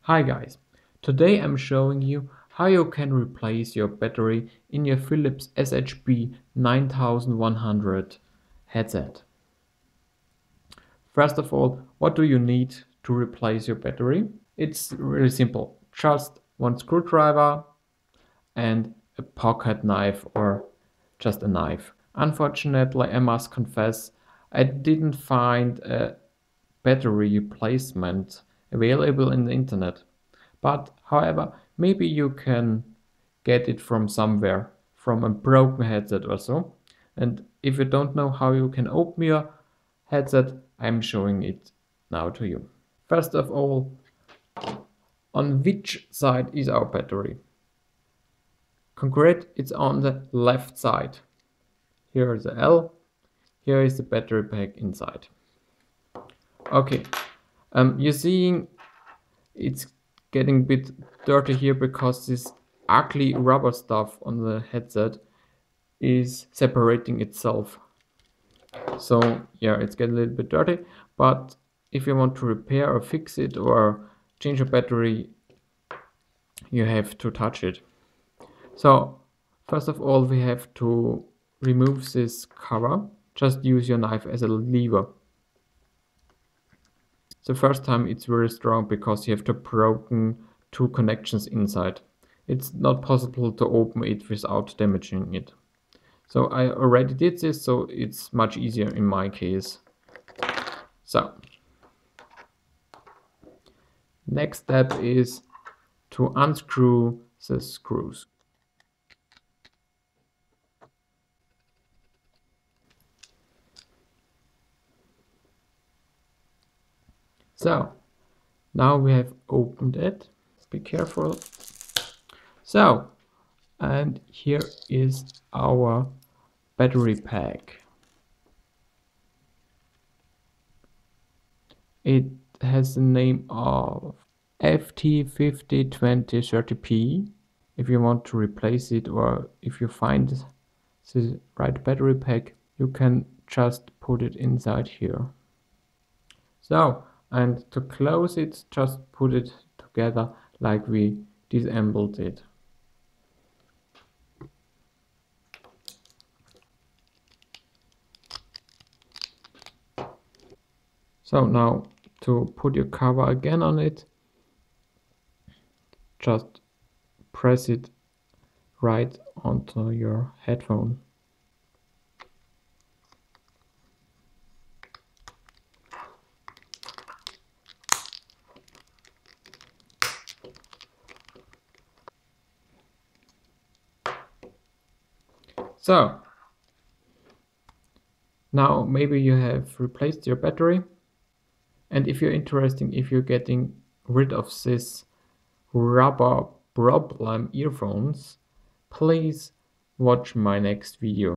Hi guys, today I'm showing you how you can replace your battery in your Philips SHB9100 headset. First of all, what do you need to replace your battery? It's really simple, just one screwdriver and a pocket knife or just a knife. Unfortunately, I must confess, I didn't find a battery replacement available in the internet. But however, maybe you can get it from somewhere, from a broken headset or so. And if you don't know how you can open your headset, I'm showing it now to you. First of all, on which side is our battery? Concrete, it's on the left side. Here is the L, here is the battery pack inside. Okay, you're seeing it's getting a bit dirty here because this ugly rubber stuff on the headset is separating itself. So yeah, it's getting a little bit dirty, but if you want to repair or fix it or change a battery, you have to touch it. So first of all, we have to remove this cover. Just use your knife as a lever. The first time it's very strong because you have to broken two connections inside. It's not possible to open it without damaging it. So I already did this, so it's much easier in my case. So next step is to unscrew the screws. So now we have opened it. Be careful. So, and here is our battery pack. It has the name of FT502030P. If you want to replace it or if you find the right battery pack, you can just put it inside here. So, and to close it, just put it together like we disassembled it. So now to put your cover again on it, just press it right onto your headphone. So now maybe you have replaced your battery, and if you're interested, if you're getting rid of this rubber problem earphones, please watch my next video.